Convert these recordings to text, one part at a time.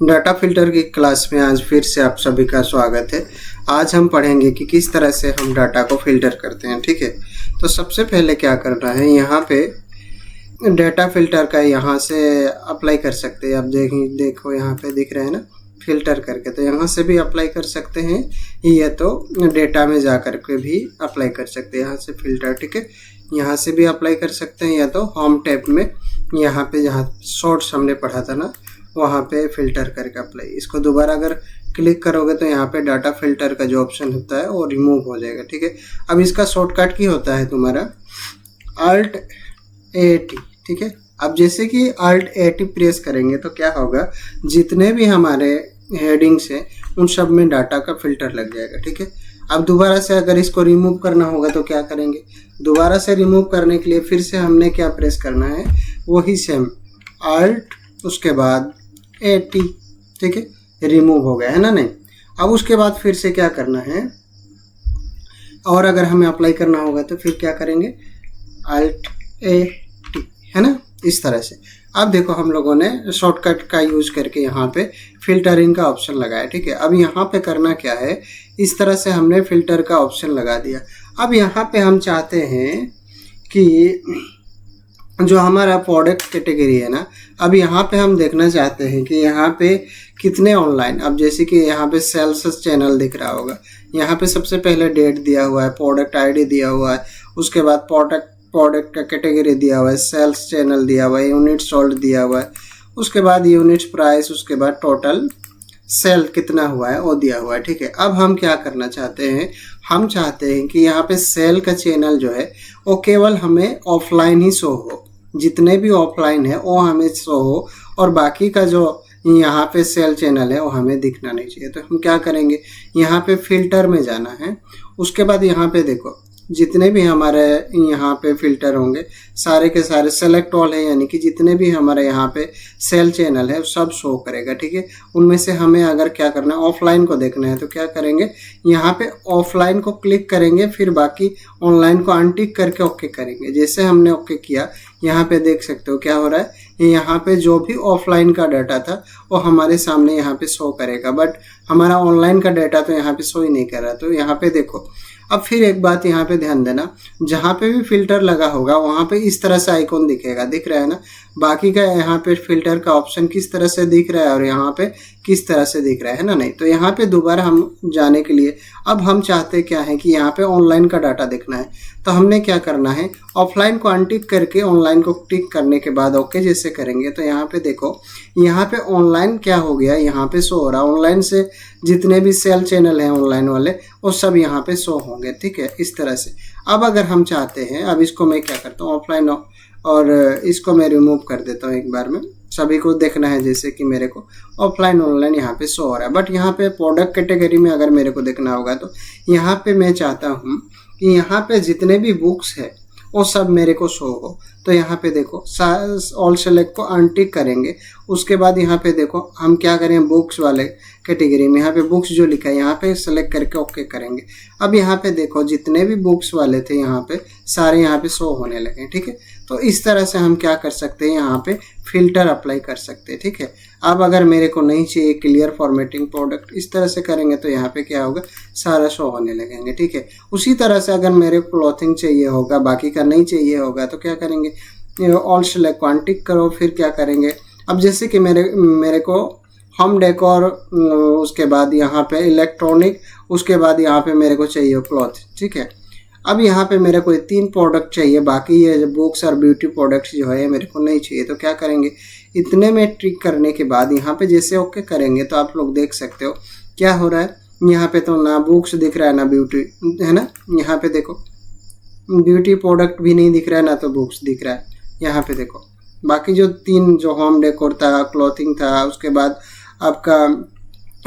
Data filter की class में आज फिर से आप सभी का स्वागत है। आज हम पढ़ेंगे कि किस तरह से हम डाटा को फिल्टर करते हैं। ठीक है, तो सबसे पहले क्या करना है, यहाँ पे डाटा फिल्टर का यहाँ से अप्लाई कर सकते हैं। आप देखो यहाँ पे दिख रहे हैं ना, फिल्टर करके, तो यहाँ से भी अप्लाई कर सकते हैं, ये तो डेटा में जा कर के भी अप्लाई कर सकते हैं यहाँ से फिल्टर। ठीक है, यहाँ से भी अप्लाई कर सकते हैं, या तो होम टैब में यहाँ पे जहाँ शॉर्ट्स हमने पढ़ा था ना, वहाँ पे फिल्टर करके अप्लाई। इसको दोबारा अगर क्लिक करोगे तो यहाँ पे डाटा फिल्टर का जो ऑप्शन होता है वो रिमूव हो जाएगा। ठीक है, अब इसका शॉर्टकट की होता है तुम्हारा Alt+A+T। ठीक है, अब जैसे कि Alt+A+T प्रेस करेंगे तो क्या होगा, जितने भी हमारे हेडिंग्स हैं उन सब में डाटा का फिल्टर लग जाएगा। ठीक है, अब दोबारा से अगर इसको रिमूव करना होगा तो क्या करेंगे, दोबारा से रिमूव करने के लिए फिर से हमने क्या प्रेस करना है, वही सेम Alt उसके बाद A+T। ठीक है, रिमूव हो गया है ना। नहीं, अब उसके बाद फिर से क्या करना है, और अगर हमें अप्लाई करना होगा तो फिर क्या करेंगे, Alt+A+T, है ना, इस तरह से। अब देखो हम लोगों ने शॉर्टकट का यूज करके यहाँ पे फिल्टरिंग का ऑप्शन लगाया। ठीक है, अब यहाँ पे करना क्या है, इस तरह से हमने फिल्टर का ऑप्शन लगा दिया। अब यहाँ पे हम चाहते हैं कि जो हमारा प्रोडक्ट कैटेगरी है ना, अब यहाँ पे हम देखना चाहते हैं कि यहाँ पे कितने ऑनलाइन, अब जैसे कि यहाँ पे सेल्स चैनल दिख रहा होगा, यहाँ पे सबसे पहले डेट दिया हुआ है, प्रोडक्ट आईडी दिया हुआ है, उसके बाद प्रोडक्ट का कैटेगरी दिया हुआ है, सेल्स चैनल दिया हुआ है, यूनिट सोल्ड दिया हुआ है, उसके बाद यूनिट्स प्राइस, उसके बाद टोटल सेल कितना हुआ है वो दिया हुआ है। ठीक है, अब हम क्या करना चाहते हैं, हम चाहते हैं कि यहाँ पे सेल का चैनल जो है वो केवल हमें ऑफलाइन ही शो हो, जितने भी ऑफलाइन है वो हमें शो हो, और बाकी का जो यहाँ पे सेल चैनल है वो हमें दिखना नहीं चाहिए। तो हम क्या करेंगे, यहाँ पे फिल्टर में जाना है, उसके बाद यहाँ पे देखो जितने भी हमारे यहाँ पे फिल्टर होंगे सारे के सारे सेलेक्ट ऑल है, यानी कि जितने भी हमारे यहाँ पे सेल चैनल है सब शो करेगा। ठीक है, उनमें से हमें अगर क्या करना है, ऑफलाइन को देखना है, तो क्या करेंगे, यहाँ पे ऑफलाइन को क्लिक करेंगे, फिर बाकी ऑनलाइन को अनटिक करके ओके करेंगे। जैसे हमने ओके किया, यहाँ पे देख सकते हो क्या हो रहा है, यहाँ पे जो भी ऑफलाइन का डाटा था वो हमारे सामने यहाँ पे शो करेगा, बट हमारा ऑनलाइन का डाटा तो यहाँ पे शो ही नहीं कर रहा। तो यहाँ पे देखो, अब फिर एक बात यहाँ पे ध्यान देना, जहाँ पे भी फिल्टर लगा होगा वहाँ पे इस तरह से आइकॉन दिखेगा, दिख रहा है ना, बाकी का यहाँ पे फिल्टर का ऑप्शन किस तरह से दिख रहा है और यहाँ पे किस तरह से दिख रहा है ना। नहीं, तो यहाँ पे दोबारा हम जाने के लिए अब हम चाहते क्या है कि यहाँ पे ऑनलाइन का डाटा देखना है, तो हमने क्या करना है, ऑफलाइन को अनटिक करके ऑनलाइन को टिक करने के बाद ओके जैसे करेंगे तो यहाँ पे देखो, यहाँ पे ऑनलाइन क्या हो गया, यहाँ पे शो हो रहा है, ऑनलाइन से जितने भी सेल चैनल हैं ऑनलाइन वाले वो सब यहाँ पे शो होंगे। ठीक है, इस तरह से। अब अगर हम चाहते हैं, अब इसको मैं क्या करता हूँ, ऑफलाइन और इसको मैं रिमूव कर देता हूँ एक बार में, सभी को देखना है जैसे कि मेरे को ऑफलाइन ऑनलाइन यहाँ पे शो हो रहा है, बट यहाँ पे प्रोडक्ट कैटेगरी में अगर मेरे को देखना होगा तो यहाँ पे मैं चाहता हूँ कि यहाँ पे जितने भी बुक्स है वो सब मेरे को शो हो। तो यहाँ पे देखो ऑल सेलेक्ट को अनटिक करेंगे, उसके बाद यहाँ पे देखो हम क्या करें, बुक्स वाले कैटेगरी में यहाँ पे बुक्स जो लिखा है यहाँ पे सेलेक्ट करके ओके करेंगे। अब यहाँ पे देखो जितने भी बुक्स वाले थे यहाँ पे सारे यहाँ पे शो होने लगे। ठीक है, तो इस तरह से हम क्या कर सकते हैं, यहाँ पे फिल्टर अप्लाई कर सकते हैं। ठीक है, अब अगर मेरे को नहीं चाहिए क्लियर फॉर्मेटिंग प्रोडक्ट, इस तरह से करेंगे तो यहाँ पे क्या होगा, सारा शो होने लगेंगे। ठीक है, उसी तरह से अगर मेरे को क्लॉथिंग चाहिए होगा, बाकी का नहीं चाहिए होगा, तो क्या करेंगे, ऑल सेलेक्ट अनटिक करो, फिर क्या करेंगे, अब जैसे कि मेरे को होम डेकोर, उसके बाद यहाँ पे इलेक्ट्रॉनिक, उसके बाद यहाँ पे मेरे को चाहिए क्लॉथ। ठीक है, अब यहाँ पे मेरे को 3 प्रोडक्ट चाहिए, बाकी ये बुक्स और ब्यूटी प्रोडक्ट्स जो है मेरे को नहीं चाहिए। तो क्या करेंगे, इतने में ट्रिक करने के बाद यहाँ पे जैसे ओके करेंगे तो आप लोग देख सकते हो क्या हो रहा है, यहाँ पे तो ना बुक्स दिख रहा है ना ब्यूटी, है ना, यहाँ पे देखो ब्यूटी प्रोडक्ट भी नहीं दिख रहा है ना तो बुक्स दिख रहा है। यहाँ पे देखो बाकी जो 3 जो होम डेकोर था, क्लॉथिंग था, उसके बाद आपका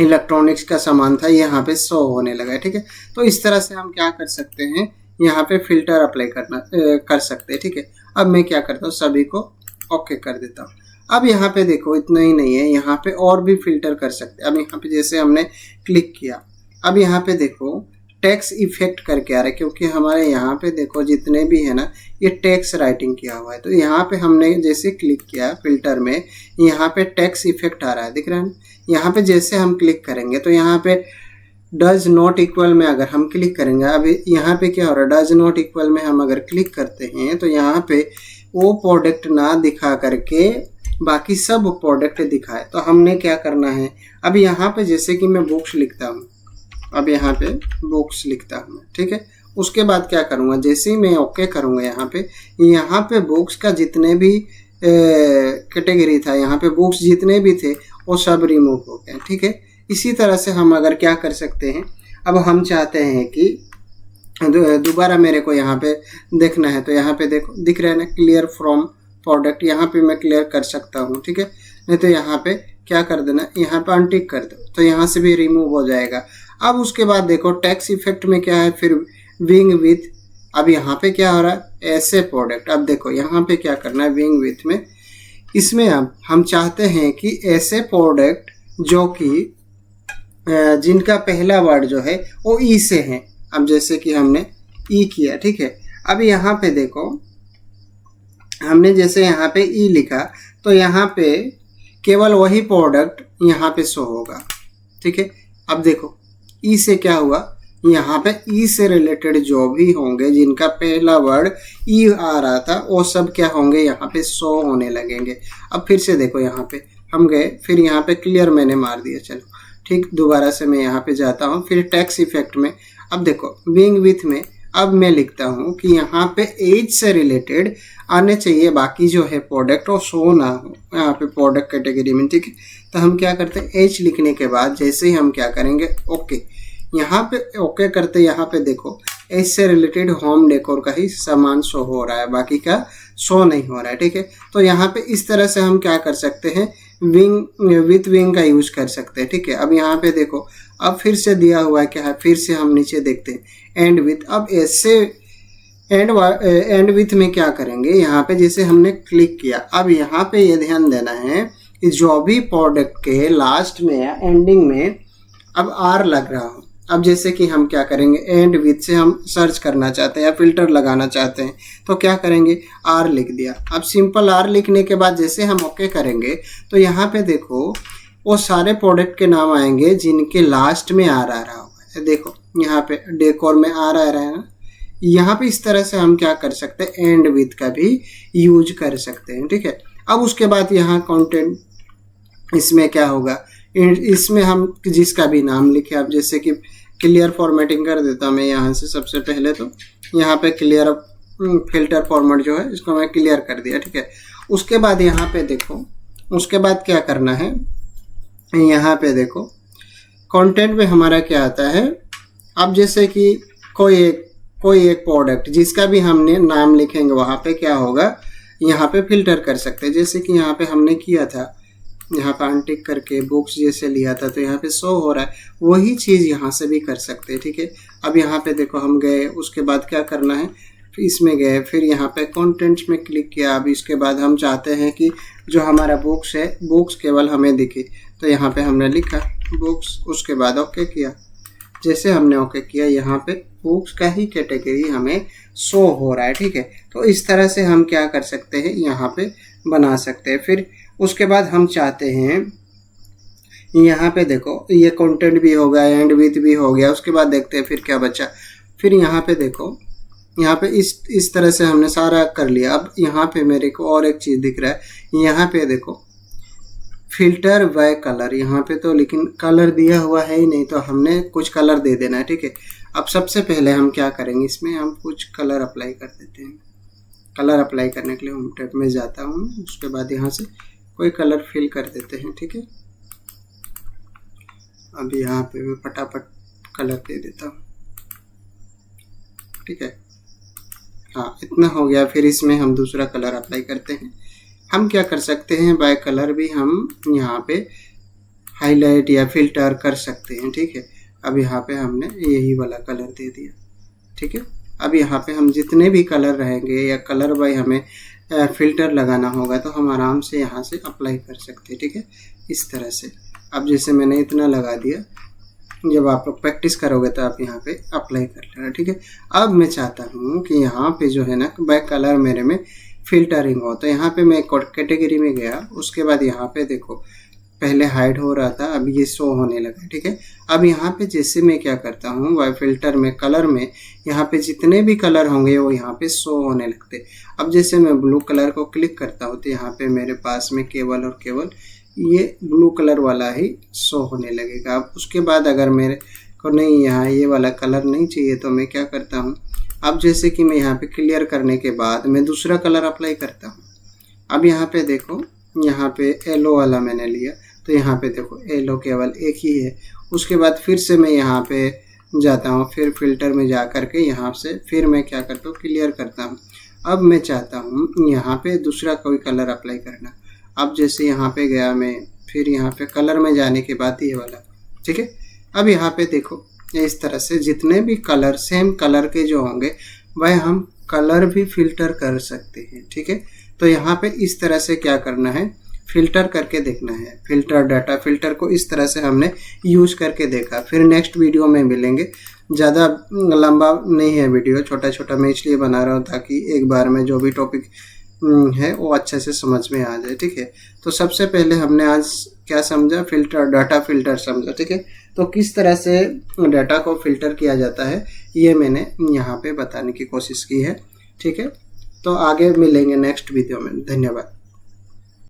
इलेक्ट्रॉनिक्स का सामान था, यहाँ पे शो होने लगा है। ठीक है, तो इस तरह से हम क्या कर सकते हैं, यहाँ पे फिल्टर अप्लाई कर सकते हैं। ठीक है, अब मैं क्या करता हूँ, सभी को ओके कर देता हूँ। अब यहाँ पे देखो इतना ही नहीं है, यहाँ पे और भी फिल्टर कर सकते हैं। अब यहाँ पे जैसे हमने क्लिक किया, अब यहाँ पे देखो टेक्स्ट इफेक्ट करके आ रहा है, क्योंकि हमारे यहाँ पे देखो जितने भी है ना ये टेक्स्ट राइटिंग किया हुआ है। तो यहाँ पे हमने जैसे क्लिक किया फिल्टर में, यहाँ पे टेक्स्ट इफेक्ट आ रहा है, दिख रहा है ना। यहाँ पे जैसे हम क्लिक करेंगे तो यहाँ पे डज नॉट इक्वल में अगर हम क्लिक करेंगे, अभी यहाँ पे क्या हो रहा है, डज नॉट इक्वल में हम अगर क्लिक करते हैं तो यहाँ पे वो प्रोडक्ट ना दिखा करके बाकी सब प्रोडक्ट दिखाए। तो हमने क्या करना है, अब यहाँ पे जैसे कि मैं बुक्स लिखता हूँ, अब यहाँ पे बुक्स लिखता हूँ, ठीक है। उसके बाद क्या करूँगा, जैसे ही मैं ओके करूँगा यहाँ पे बुक्स का जितने भी कैटेगरी था, यहाँ पे बुक्स जितने भी थे वो सब रिमूव हो गए, ठीक है। इसी तरह से हम अगर क्या कर सकते हैं, अब हम चाहते हैं कि दोबारा मेरे को यहाँ पे देखना है, तो यहाँ पे देखो दिख रहा है ना क्लियर फ्रॉम प्रोडक्ट, यहाँ पे मैं क्लियर कर सकता हूँ, ठीक है। नहीं तो यहाँ पे क्या कर देना, यहाँ पे अनटिक कर दो तो यहाँ से भी रिमूव हो जाएगा। अब उसके बाद देखो टेक्स्ट इफेक्ट में क्या है, फिर विंग विथ, अब यहाँ पे क्या हो रहा है, ऐसे प्रोडक्ट। अब देखो यहाँ पे क्या करना है, विंग विथ में, इसमें अब हम चाहते हैं कि ऐसे प्रोडक्ट जो कि जिनका पहला वर्ड जो है वो ई से है। अब जैसे कि हमने ई किया, ठीक है। अब यहाँ पे देखो हमने जैसे यहाँ पे ई लिखा तो यहाँ पे केवल वही प्रोडक्ट यहाँ पे शो होगा, ठीक है। अब देखो ई से क्या हुआ, यहाँ पे ई से रिलेटेड जो भी होंगे जिनका पहला वर्ड ई आ रहा था वो सब क्या होंगे, यहाँ पे शो होने लगेंगे। अब फिर से देखो यहाँ पे हम गए, फिर यहाँ पे क्लियर मैंने मार दिया, चलो ठीक। दोबारा से मैं यहाँ पे जाता हूँ, फिर टेक्स्ट इफेक्ट में, अब देखो विंग विथ में अब मैं लिखता हूँ कि यहाँ पे एज से रिलेटेड आने चाहिए, बाकी जो है प्रोडक्ट वो शो ना हो यहाँ पे प्रोडक्ट कैटेगरी में, ठीक है। तो हम क्या करते हैं, एज लिखने के बाद जैसे ही हम क्या करेंगे, ओके, यहाँ पे ओके करते, यहाँ पे देखो एज से रिलेटेड होम डेकोर का ही सामान शो हो रहा है, बाकी का शो नहीं हो रहा है, ठीक है। तो यहाँ पे इस तरह से हम क्या कर सकते हैं, विंग विथ विंग का यूज कर सकते हैं, ठीक है। अब यहाँ पे देखो अब फिर से दिया हुआ है क्या है, फिर से हम नीचे देखते हैं एंड विथ। अब ऐसे एंड विथ में क्या करेंगे, यहाँ पे जैसे हमने क्लिक किया, अब यहाँ पे ये ध्यान देना है कि जो भी प्रोडक्ट के लास्ट में या एंडिंग में अब आर लग रहा हो, अब जैसे कि हम क्या करेंगे, एंड विथ से हम सर्च करना चाहते हैं या फिल्टर लगाना चाहते हैं तो क्या करेंगे, आर लिख दिया। अब सिंपल आर लिखने के बाद जैसे हम ओके करेंगे तो यहाँ पे देखो वो सारे प्रोडक्ट के नाम आएंगे जिनके लास्ट में आर आ रहा होगा। देखो यहाँ पे डेकोर में आर आ रहा है ना, यहाँ पे इस तरह से हम क्या कर सकते हैं, एंड विथ का भी यूज कर सकते हैं, ठीक है। अब उसके बाद यहाँ कंटेंट इसमें क्या होगा, इसमें हम जिसका भी नाम लिखे, अब जैसे कि क्लियर फॉर्मेटिंग कर देता मैं यहाँ से सबसे पहले, तो यहाँ पे क्लियर फिल्टर फॉर्मेट जो है इसको मैं क्लियर कर दिया, ठीक है। उसके बाद यहाँ पे देखो, उसके बाद क्या करना है, यहाँ पे देखो कंटेंट में हमारा क्या आता है, अब जैसे कि कोई एक प्रोडक्ट जिसका भी हमने नाम लिखेंगे वहाँ पे क्या होगा, यहाँ पे फिल्टर कर सकते हैं। जैसे कि यहाँ पे हमने किया था, यहाँ पे अनटिक करके बुक्स जैसे लिया था तो यहाँ पे शो हो रहा है, वही चीज़ यहाँ से भी कर सकते हैं, ठीक है। अब यहाँ पे देखो हम गए, उसके बाद क्या करना है, फिर इसमें गए, फिर यहाँ पे कंटेंट्स में क्लिक किया। अब इसके बाद हम चाहते हैं कि जो हमारा बुक्स है, बुक्स केवल हमें दिखे, तो यहाँ पे हमने लिखा बुक्स, उसके बाद ओके किया। जैसे हमने ओके किया यहाँ पे बुक्स का ही कैटेगरी हमें शो हो रहा है, ठीक है। तो इस तरह से हम क्या कर सकते हैं, यहाँ पे बना सकते हैं। फिर उसके बाद हम चाहते हैं, यहाँ पे देखो ये कंटेंट भी हो गया, एंड विथ भी हो गया, उसके बाद देखते हैं फिर क्या बचा। फिर यहाँ पे देखो, यहाँ पे इस तरह से हमने सारा कर लिया। अब यहाँ पे मेरे को और एक चीज़ दिख रहा है, यहाँ पे देखो फिल्टर बाय कलर, यहाँ पे तो लेकिन कलर दिया हुआ है ही नहीं, तो हमने कुछ कलर दे देना है, ठीक है। अब सबसे पहले हम क्या करेंगे, इसमें हम कुछ कलर अप्लाई कर देते हैं। कलर अप्लाई करने के लिए होम टैब में जाता हूँ, उसके बाद यहाँ से कोई कलर फिल कर देते हैं, ठीक है। अब यहाँ पे मैं फटाफट कलर दे देता हूँ, ठीक है। हाँ, इतना हो गया। फिर इसमें हम दूसरा कलर अप्लाई करते हैं। हम क्या कर सकते हैं, बाय कलर भी हम यहाँ पे हाईलाइट या फिल्टर कर सकते हैं, ठीक है। अब यहाँ पे हमने यही वाला कलर दे दिया, ठीक है। अब यहाँ पे हम जितने भी कलर रहेंगे या कलर बाय हमें फिल्टर लगाना होगा तो हम आराम से यहाँ से अप्लाई कर सकते हैं, ठीक है, इस तरह से। अब जैसे मैंने इतना लगा दिया, जब आप लोग प्रैक्टिस करोगे तो आप यहाँ पे अप्लाई कर लेना, ठीक है। अब मैं चाहता हूँ कि यहाँ पे जो है ना बैक कलर मेरे में फिल्टरिंग हो, तो यहाँ पे मैं कैटेगरी में गया, उसके बाद यहाँ पे देखो पहले हाइड हो रहा था, अब ये शो होने लगा, ठीक है। अब यहाँ पे जैसे मैं क्या करता हूँ वाई फिल्टर में कलर में यहाँ पे जितने भी कलर होंगे वो यहाँ पे शो होने लगते। अब जैसे मैं ब्लू कलर को क्लिक करता हूँ तो यहाँ पे मेरे पास में केवल और केवल ये ब्लू कलर वाला ही शो होने लगेगा। अब उसके बाद अगर मेरे को नहीं यहाँ ये वाला कलर नहीं चाहिए तो मैं क्या करता हूँ, अब जैसे कि मैं यहाँ पे क्लियर करने के बाद मैं दूसरा कलर अप्लाई करता हूँ। अब यहाँ पे देखो यहाँ पे येलो वाला मैंने लिया, तो यहाँ पे देखो येलो केवल एक ही है। उसके बाद फिर से मैं यहाँ पे जाता हूँ, फिर फिल्टर में जा कर के यहाँ से फिर मैं क्या करता हूँ क्लियर करता हूँ। अब मैं चाहता हूँ यहाँ पे दूसरा कोई कलर अप्लाई करना। अब जैसे यहाँ पे गया मैं, फिर यहाँ पे कलर में जाने के बाद ये वाला, ठीक है। अब यहाँ पे देखो इस तरह से जितने भी कलर सेम कलर के जो होंगे वह हम कलर भी फिल्टर कर सकते हैं, ठीक है। तो यहाँ पे इस तरह से क्या करना है, फिल्टर करके देखना है। फिल्टर डाटा फिल्टर को इस तरह से हमने यूज करके देखा। फिर नेक्स्ट वीडियो में मिलेंगे। ज़्यादा लंबा नहीं है वीडियो, छोटा छोटा मैं इसलिए बना रहा हूँ ताकि एक बार में जो भी टॉपिक है वो अच्छे से समझ में आ जाए, ठीक है। तो सबसे पहले हमने आज क्या समझा, फिल्टर डाटा फिल्टर समझा, ठीक है। तो किस तरह से डाटा को फिल्टर किया जाता है ये मैंने यहाँ पे बताने की कोशिश की है, ठीक है। तो आगे मिलेंगे नेक्स्ट वीडियो में। धन्यवाद।